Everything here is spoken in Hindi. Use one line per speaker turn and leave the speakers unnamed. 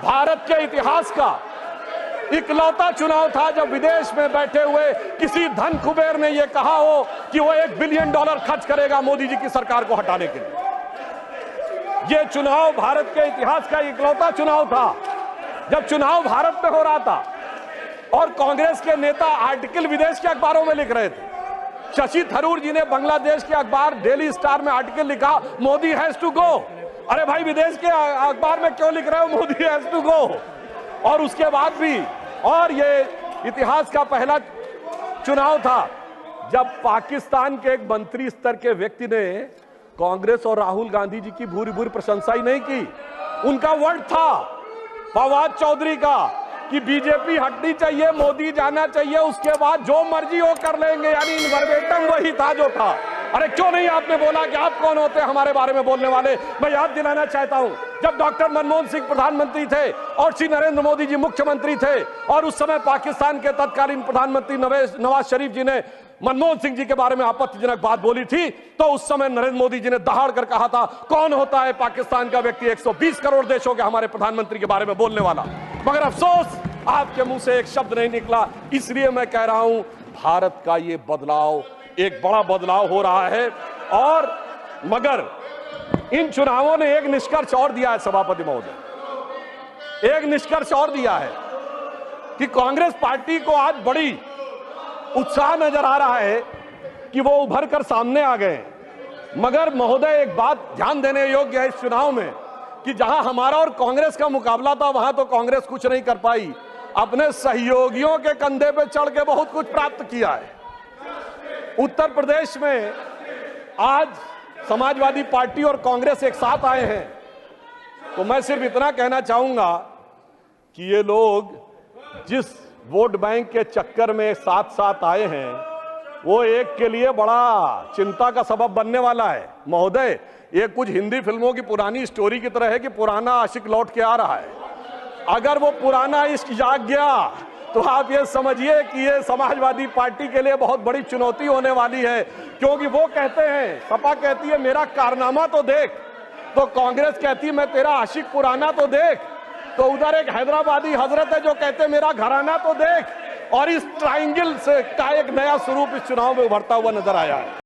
भारत के इतिहास का इकलौता चुनाव था जब विदेश में बैठे हुए किसी धन कुबेर ने यह कहा हो कि वो $1 बिलियन खर्च करेगा मोदी जी की सरकार को हटाने के लिए। यह चुनाव भारत के इतिहास का इकलौता चुनाव था जब चुनाव भारत में हो रहा था और कांग्रेस के नेता आर्टिकल विदेश के अखबारों में लिख रहे थे। शशि थरूर जी ने बांग्लादेश के अखबार डेली स्टार में आर्टिकल लिखा, मोदी हैज टू गो। अरे भाई, विदेश के अखबार में क्यों लिख रहे हो मोदी हैज टू गो? और उसके बाद भी, और ये इतिहास का पहला चुनाव था जब पाकिस्तान के एक मंत्री स्तर के व्यक्ति ने कांग्रेस और राहुल गांधी जी की भूरी भूरी प्रशंसा ही नहीं की। उनका वर्ड था फवाद चौधरी का कि बीजेपी हटनी चाहिए, मोदी जाना चाहिए, उसके बाद जो मर्जी वो कर लेंगे, यानी वर्बेटम वही था जो था। अरे क्यों नहीं आपने बोला कि आप कौन होते हैं हमारे बारे में बोलने वाले? मैं याद दिलाना चाहता हूं, जब डॉक्टर मनमोहन सिंह प्रधानमंत्री थे और श्री नरेंद्र मोदी जी मुख्यमंत्री थे और उस समय पाकिस्तान के तत्कालीन प्रधानमंत्री नवाज शरीफ जी ने मनमोहन सिंह जी के बारे में आपत्तिजनक बात बोली थी, तो उस समय नरेंद्र मोदी जी ने दहाड़ कर कहा था, कौन होता है पाकिस्तान का व्यक्ति 120 करोड़ देशों के हमारे प्रधानमंत्री के बारे में बोलने वाला? मगर अफसोस आपके मुंह से एक शब्द नहीं निकला। इसलिए मैं कह रहा हूं, भारत का ये बदलाव, एक बड़ा बदलाव हो रहा है। और मगर इन चुनावों ने एक निष्कर्ष और दिया है सभापति महोदय, एक निष्कर्ष और दिया है कि कांग्रेस पार्टी को आज बड़ी उत्साह नजर आ रहा है कि वो उभर कर सामने आ गए। मगर महोदय, एक बात ध्यान देने योग्य है इस चुनाव में कि जहां हमारा और कांग्रेस का मुकाबला था वहां तो कांग्रेस कुछ नहीं कर पाई, अपने सहयोगियों के कंधे पे चढ़ के बहुत कुछ प्राप्त किया है। उत्तर प्रदेश में आज समाजवादी पार्टी और कांग्रेस एक साथ आए हैं, तो मैं सिर्फ इतना कहना चाहूंगा कि ये लोग जिस वोट बैंक के चक्कर में साथ साथ आए हैं वो एक के लिए बड़ा चिंता का सबब बनने वाला है। महोदय, ये कुछ हिंदी फिल्मों की पुरानी स्टोरी की तरह है कि पुराना आशिक लौट के आ रहा है। अगर वो पुराना इश्क जाग गया तो आप ये समझिए कि ये समाजवादी पार्टी के लिए बहुत बड़ी चुनौती होने वाली है, क्योंकि वो कहते हैं, सपा कहती है मेरा कारनामा तो देख, तो कांग्रेस कहती है मैं तेरा आशिक पुराना तो देख, तो उधर एक हैदराबादी हजरत है जो कहते हैं मेरा घराना तो देख। और इस ट्रायंगल से का एक नया स्वरूप इस चुनाव में उभरता हुआ नजर आया है।